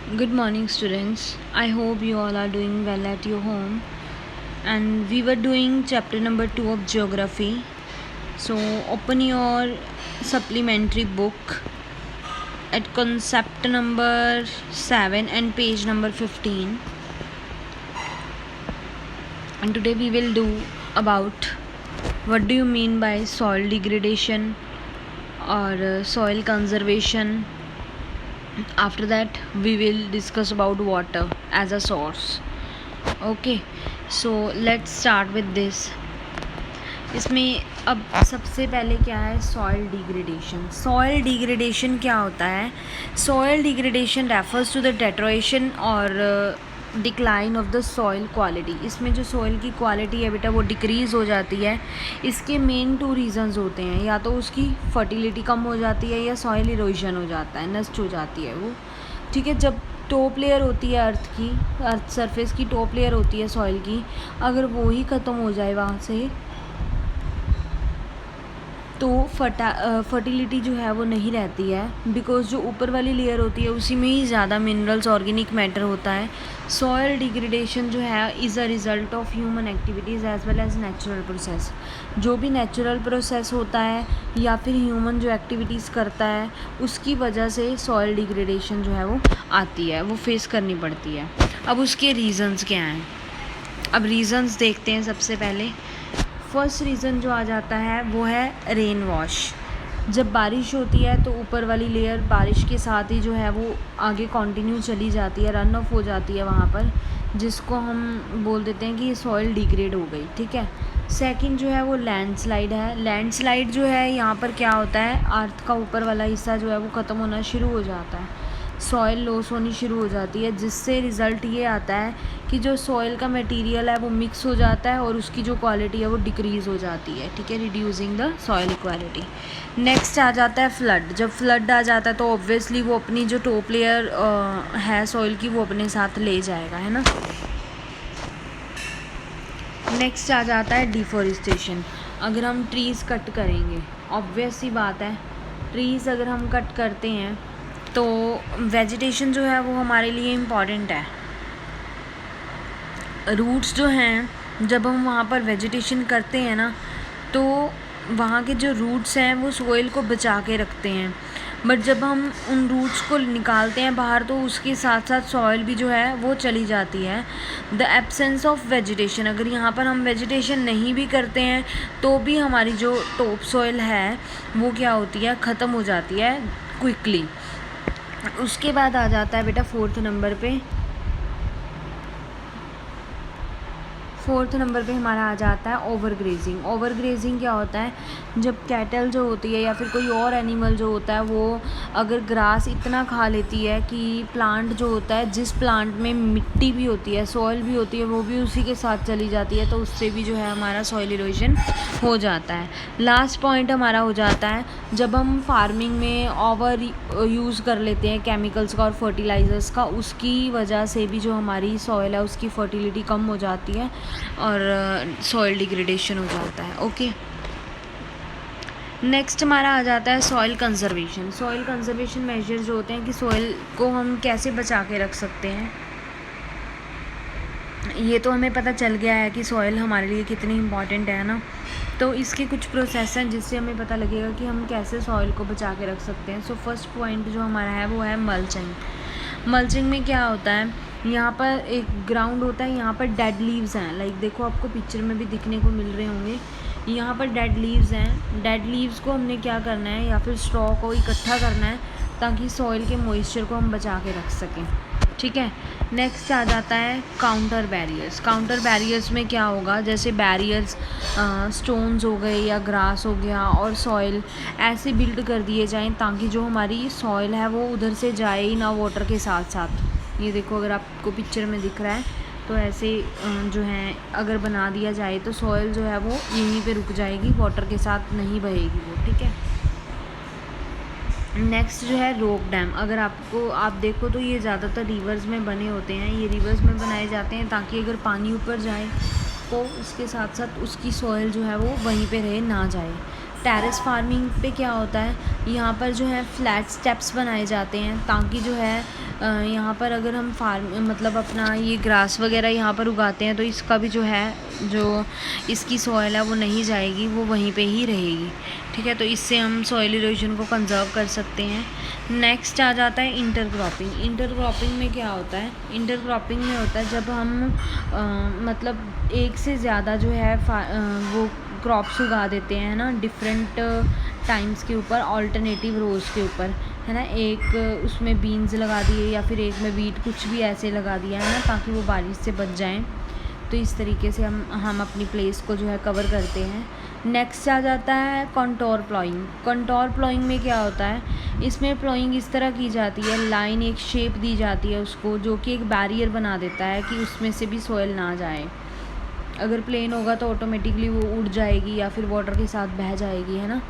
Good morning, students. I hope you all are doing well at your home. And we were doing chapter number 2 of geography. So, open your supplementary book at concept number 7 and page number 15. And today we will do about what do you mean by soil degradation or soil conservation. After that we will discuss about water as a source. Okay, so let's start with this. इसमें अब सबसे पहले क्या है, soil degradation. Soil degradation क्या होता है? Soil degradation refers to the deterioration और decline of the soil quality. इसमें जो सॉइल की क्वालिटी है बेटा वो डिक्रीज़ हो जाती है. इसके मेन 2 रीज़न्स होते हैं, या तो उसकी फर्टिलिटी कम हो जाती है या सॉइल इरोजन हो जाता है, नष्ट हो जाती है वो. ठीक है, जब टॉप लेयर होती है अर्थ सरफेस की टॉप लेयर होती है सॉइल की, अगर वो ही ख़त्म हो जाए वहाँ से तो फर्टिलिटी जो है वो नहीं रहती है, बिकॉज जो ऊपर वाली लेयर होती है उसी में ही ज़्यादा मिनरल्स ऑर्गेनिक मैटर होता है. सॉइल डिग्रेडेशन जो है is a result of human activities as well as natural process. जो भी नेचुरल प्रोसेस होता है या फिर ह्यूमन जो एक्टिविटीज़ करता है उसकी वजह से सॉइल डिग्रेडेशन जो है वो आती है, वो फेस करनी पड़ती है. अब उसके रीज़न्स क्या हैं? अब रीज़न्स देखते हैं. सबसे पहले फर्स्ट रीज़न जो आ जाता है वो है रेन वॉश. जब बारिश होती है तो ऊपर वाली लेयर बारिश के साथ ही जो है वो आगे कंटिन्यू चली जाती है, रन ऑफ हो जाती है वहाँ पर, जिसको हम बोल देते हैं कि ये सॉइल डिग्रेड हो गई. ठीक है. सेकंड जो है वो लैंडस्लाइड है. लैंडस्लाइड जो है यहाँ पर क्या होता है, अर्थ का ऊपर वाला हिस्सा जो है वो ख़त्म होना शुरू हो जाता है, सॉइल लॉस होनी शुरू हो जाती है, जिससे रिज़ल्ट ये आता है कि जो सॉइल का मटेरियल है वो मिक्स हो जाता है और उसकी जो क्वालिटी है वो डिक्रीज़ हो जाती है. ठीक है, reducing the soil quality. Next आ जाता है फ्लड. जब फ्लड आ जाता है तो ऑब्वियसली वो अपनी जो टॉप लेयर है सॉइल की वो अपने साथ ले जाएगा, है ना. नेक्स्ट आ जाता है डिफॉरेस्टेशन. अगर हम ट्रीज़ कट करेंगे, ऑब्वियस सी बात है, ट्रीज़ अगर हम कट करते हैं तो वेजिटेशन जो है वो हमारे लिए इम्पॉर्टेंट है. रूट्स जो हैं, जब हम वहाँ पर वेजिटेशन करते हैं ना तो वहाँ के जो रूट्स हैं वो सॉइल को बचा के रखते हैं. बट जब हम उन रूट्स को निकालते हैं बाहर तो उसके साथ साथ सॉइल भी जो है वो चली जाती है. The absence of vegetation. अगर यहाँ पर हम वेजिटेशन नहीं भी करते हैं तो भी हमारी जो टॉप सॉइल है वो क्या होती है, ख़त्म हो जाती है क्विकली. उसके बाद आ जाता है बेटा फोर्थ नंबर पे हमारा आ जाता है ओवरग्रेजिंग. ओवरग्रेजिंग क्या होता है, जब कैटल जो होती है या फिर कोई और एनिमल जो होता है वो अगर ग्रास इतना खा लेती है कि प्लांट जो होता है, जिस प्लांट में मिट्टी भी होती है सॉइल भी होती है वो भी उसी के साथ चली जाती है, तो उससे भी जो है हमारा सॉइल इरोजन हो जाता है. लास्ट पॉइंट हमारा हो जाता है जब हम फार्मिंग में ओवर यूज़ कर लेते हैं केमिकल्स का और फर्टिलाइज़र्स का, उसकी वजह से भी जो हमारी सॉइल है उसकी फर्टिलिटी कम हो जाती है और सॉइल डिग्रेडेशन हो जाता है. ओके. नेक्स्ट हमारा आ जाता है soil conservation. Soil conservation major जो होते हैं कि सॉइल को हम कैसे बचा के रख सकते हैं. ये तो हमें पता चल गया है कि सॉइल हमारे लिए कितनी इम्पॉर्टेंट है ना. तो इसके कुछ प्रोसेस हैं जिससे हमें पता लगेगा कि हम कैसे सॉइल को बचा के रख सकते हैं. सो फर्स्ट पॉइंट जो हमारा है वो है मल्चिंग. मल्चिंग में क्या होता है, यहाँ पर एक ग्राउंड होता है, यहाँ पर डेड लीव्स हैं. लाइक देखो आपको पिक्चर में भी दिखने को मिल रहे होंगे, यहाँ पर डेड लीव्स हैं. डेड लीव्स को हमने क्या करना है, या फिर स्ट्रॉ को इकट्ठा करना है ताकि सॉइल के मॉइस्चर को हम बचा के रख सकें. ठीक है. नेक्स्ट आ जाता है काउंटर बैरियर्स. काउंटर बैरियर्स में क्या होगा, जैसे बैरियर्स स्टोन्स हो गए या ग्रास हो गया और सॉइल ऐसे बिल्ड कर दिए जाएं ताकि जो हमारी सॉइल है वो उधर से जाए ही ना वाटर के साथ साथ. ये देखो अगर आपको पिक्चर में दिख रहा है तो ऐसे जो है अगर बना दिया जाए तो सॉइल जो है वो यहीं पे रुक जाएगी, वाटर के साथ नहीं बहेगी वो. ठीक है. नेक्स्ट जो है रॉक डैम. अगर आप देखो तो ये ज़्यादातर रिवर्स में बने होते हैं. ये रिवर्स में बनाए जाते हैं ताकि अगर पानी ऊपर जाए तो उसके साथ साथ उसकी सॉइल जो है वो वहीं पे रहे, ना जाए. टेरेस फार्मिंग पे क्या होता है, यहाँ पर जो है फ्लैट स्टेप्स बनाए जाते हैं ताकि जो है यहाँ पर अगर हम मतलब अपना ये ग्रास वगैरह यहाँ पर उगाते हैं तो इसका भी जो है, जो इसकी सॉइल है वो नहीं जाएगी, वो वहीं पे ही रहेगी। ठीक है, तो इससे हम सॉइल इरोजन को कंजर्व कर सकते हैं। नेक्स्ट आ जाता है इंटरक्रॉपिंग। इंटरक्रॉपिंग में क्या होता है? इंटरक्रॉपिंग में होता है जब हम मतलब एक से ज़्यादा जो है वो क्रॉप्स उगा देते हैं ना, डिफरेंट टाइम्स के ऊपर, ऑल्टरनेटिव रोज़ के ऊपर, है ना। एक उसमें बीन्स लगा दिए या फिर एक में वीट, कुछ भी ऐसे लगा दिया है ना, ताकि वो बारिश से बच जाएं। तो इस तरीके से हम अपनी प्लेस को जो है कवर करते हैं। नेक्स्ट आ जाता है कंटोर प्लॉइंग। कंटोर प्लॉइंग में क्या होता है? इसमें प्लॉइंग इस तरह की जाती है, लाइन एक शेप दी जाती है उसको, जो कि एक बैरियर बना देता है कि उसमें से भी सॉइल ना जाए। अगर प्लेन होगा तो ऑटोमेटिकली वो उड़ जाएगी या फिर वाटर के साथ बह जाएगी, है ना।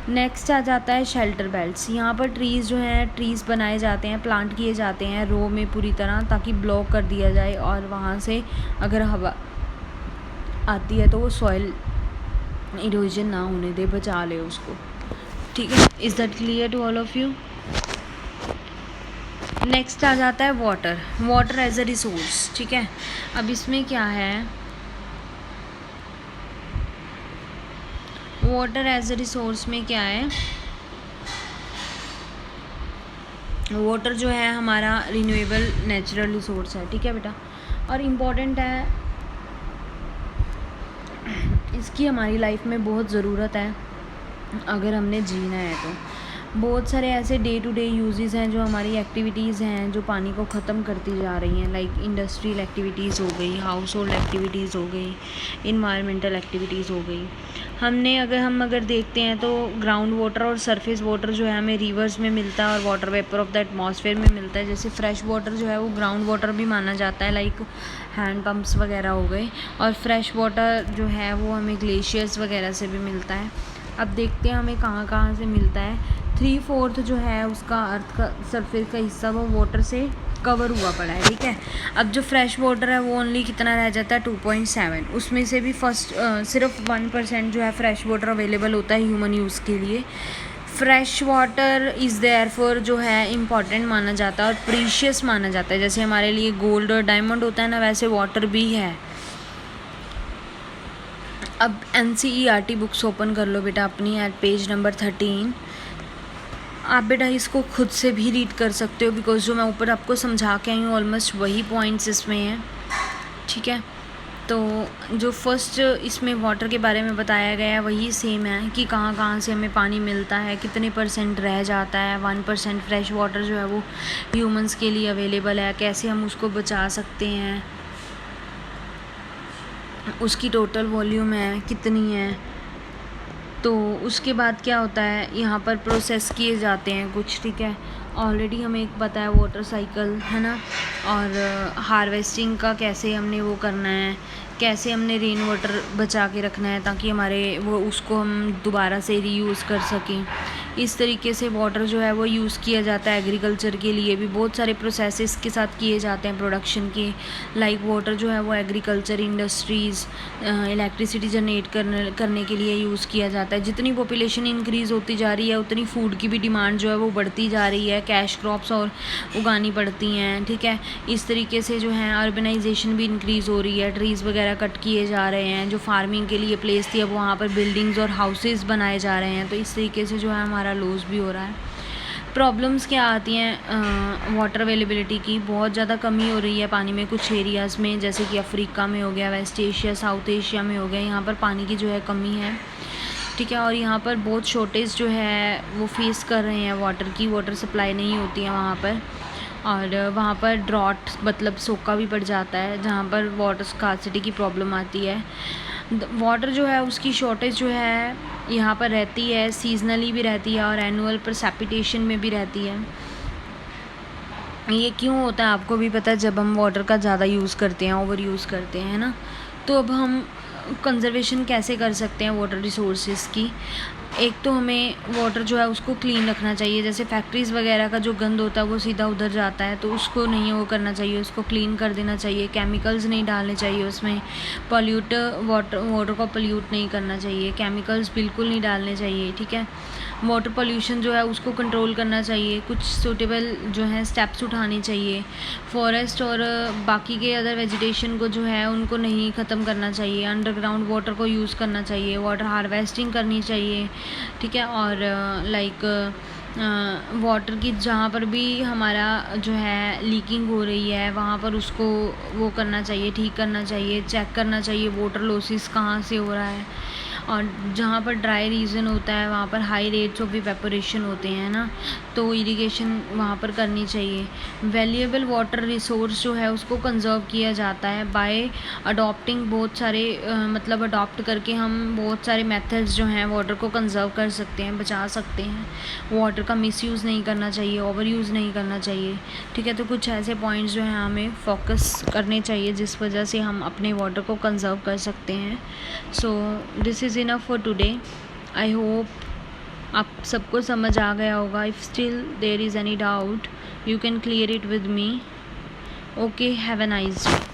नेक्स्ट आ जाता है शेल्टर बेल्ट्स। यहाँ पर ट्रीज़ जो हैं, ट्रीज़ बनाए जाते हैं, प्लांट किए जाते हैं रो में पूरी तरह, ताकि ब्लॉक कर दिया जाए और वहाँ से अगर हवा आती है तो वो सॉइल इरोजन ना होने दे, बचा ले उसको। ठीक है, is that clear to all of you? Next आ जाता है water. Water as a resource. ठीक है, अब इसमें क्या है? वाटर एज अ रिसोर्स में क्या है? वाटर जो है हमारा रिन्यूएबल नेचुरल रिसोर्स है। ठीक है बेटा, और इम्पॉर्टेंट है, इसकी हमारी लाइफ में बहुत ज़रूरत है अगर हमने जीना है तो। बहुत सारे ऐसे डे टू डे यूजेस हैं जो हमारी एक्टिविटीज़ हैं जो पानी को ख़त्म करती जा रही हैं, लाइक इंडस्ट्रियल एक्टिविटीज़ हो गई, हाउस होल्ड एक्टिविटीज़ हो गई, इन्वायरमेंटल एक्टिविटीज़ हो गई। हम अगर देखते हैं तो ग्राउंड वाटर और सरफेस वाटर जो है हमें रिवर्स में मिलता है और water vapour of the atmosphere में मिलता है। जैसे फ्रेश वाटर जो है वो ग्राउंड वाटर भी माना जाता है, लाइक हैंड पम्प्स वगैरह हो गए, और फ्रेश वाटर जो है वो हमें ग्लेशियर्स वगैरह से भी मिलता है। अब देखते हैं हमें कहाँ कहाँ से मिलता है। 3/4 जो है उसका अर्थ का सरफेस का हिस्सा वो वाटर से कवर हुआ पड़ा है। ठीक है, अब जो फ्रेश वाटर है वो ओनली कितना रह जाता है? 2.7। उसमें से भी सिर्फ 1% जो है फ्रेश वाटर अवेलेबल होता है ह्यूमन यूज़ के लिए। फ्रेश वाटर इज़ देयरफॉर जो है इम्पॉर्टेंट माना जाता है और प्रीशियस माना जाता है। जैसे हमारे लिए गोल्ड और डायमंड होता है ना, वैसे वाटर भी है। अब NCERT बुक्स ओपन कर लो बेटा अपनी, एट पेज नंबर 13। आप बेटा इसको खुद से भी रीड कर सकते हो, बिकॉज जो मैं ऊपर आपको समझा के आई हूँ ऑलमोस्ट वही पॉइंट्स इसमें हैं। ठीक है, तो जो फर्स्ट इसमें वाटर के बारे में बताया गया है वही सेम है कि कहाँ कहाँ से हमें पानी मिलता है, कितने % रह जाता है। 1% फ्रेश वाटर जो है वो ह्यूमंस के लिए अवेलेबल है, कैसे हम उसको बचा सकते हैं, उसकी टोटल वॉल्यूम है कितनी है। तो उसके बाद क्या होता है, यहाँ पर प्रोसेस किए जाते हैं कुछ। ठीक है, ऑलरेडी हमें एक पता है वाटर साइकिल, है ना, और हार्वेस्टिंग का कैसे हमने वो करना है, कैसे हमने रेन वाटर बचा के रखना है ताकि हमारे वो उसको हम दोबारा से रीयूज़ कर सकें। इस तरीके से वाटर जो है वो यूज़ किया जाता है। एग्रीकल्चर के लिए भी बहुत सारे प्रोसेसेस के साथ किए जाते हैं प्रोडक्शन के, लाइक वाटर जो है वो एग्रीकल्चर, इंडस्ट्रीज़, इलेक्ट्रिसिटी जनरेट करने के लिए यूज़ किया जाता है। जितनी पॉपुलेशन इंक्रीज़ होती जा रही है उतनी फूड की भी डिमांड जो है वो बढ़ती जा रही है, कैश क्रॉप्स और उगानी पड़ती हैं। ठीक है, इस तरीके से जो है अर्बनाइजेशन भी इंक्रीज़ हो रही है, ट्रीज़ वगैरह कट किए जा रहे हैं, जो फार्मिंग के लिए प्लेस थी अब वहाँ पर बिल्डिंग्स और हाउसेस बनाए जा रहे हैं। तो इस तरीके से जो है हमारा लॉस भी हो रहा है। प्रॉब्लम्स क्या आती हैं वाटर अवेलेबिलिटी की? बहुत ज़्यादा कमी हो रही है पानी में कुछ एरियाज़ में, जैसे कि अफ्रीका में हो गया, वेस्ट एशिया, साउथ एशिया में हो गया, यहाँ पर पानी की जो है कमी है। ठीक है, और यहाँ पर बहुत शॉर्टेज जो है वो फेस कर रहे हैं वाटर की, वाटर सप्लाई नहीं होती है वहाँ पर, और वहाँ पर ड्रॉट मतलब सूखा भी पड़ जाता है, जहाँ पर वाटर स्कार्सिटी की प्रॉब्लम आती है। वाटर जो है उसकी शॉर्टेज जो है यहाँ पर रहती है, सीजनली भी रहती है और एनुअल प्रेसिपिटेशन में भी रहती है। ये क्यों होता है आपको भी पता है, जब हम वाटर का ज़्यादा यूज़ करते हैं, ओवर यूज़ करते हैं ना। तो अब हम कंजर्वेशन कैसे कर सकते हैं वाटर रिसोर्सेज की? एक तो हमें वाटर जो है उसको क्लीन रखना चाहिए, जैसे फैक्ट्रीज़ वगैरह का जो गंद होता है वो सीधा उधर जाता है, तो उसको नहीं वो करना चाहिए, उसको क्लीन कर देना चाहिए। केमिकल्स नहीं डालने चाहिए उसमें, पॉल्यूट वाटर को पॉल्यूट नहीं करना चाहिए, केमिकल्स बिल्कुल नहीं डालने चाहिए, ठीक है। वाटर पोल्यूशन जो है उसको कंट्रोल करना चाहिए, कुछ सूटेबल जो है स्टेप्स उठाने चाहिए। फॉरेस्ट और बाकी के अदर वेजिटेशन को जो है उनको नहीं ख़त्म करना चाहिए। अंडरग्राउंड वाटर को यूज़ करना चाहिए, वाटर हार्वेस्टिंग करनी चाहिए, ठीक है। और लाइक वाटर की जहाँ पर भी हमारा जो है लीकिंग हो रही है वहाँ पर उसको वो करना चाहिए, ठीक करना चाहिए, चेक करना चाहिए वाटर लॉसेस कहाँ से हो रहा है। और जहाँ पर ड्राई रीजन होता है वहाँ पर हाई रेट्स ऑफ इवेपोरेशन होते हैं ना, तो इरिगेशन वहाँ पर करनी चाहिए। वैल्यूएबल वाटर रिसोर्स जो है उसको कंजर्व किया जाता है बाय अडॉप्टिंग बहुत सारे मतलब अडॉप्ट करके हम बहुत सारे मेथड्स जो हैं वाटर को कंजर्व कर सकते हैं, बचा सकते हैं। वाटर का मिसयूज़ नहीं करना चाहिए, ओवर यूज़ नहीं करना चाहिए, ठीक है। तो कुछ ऐसे पॉइंट्स जो हैं हमें फोकस करने चाहिए जिस वजह से हम अपने वाटर को कंजर्व कर सकते हैं। So this is enough for today. I hope आप सबको समझ आ गया होगा। If still there is any doubt you can clear it with me. Okay, have a nice day.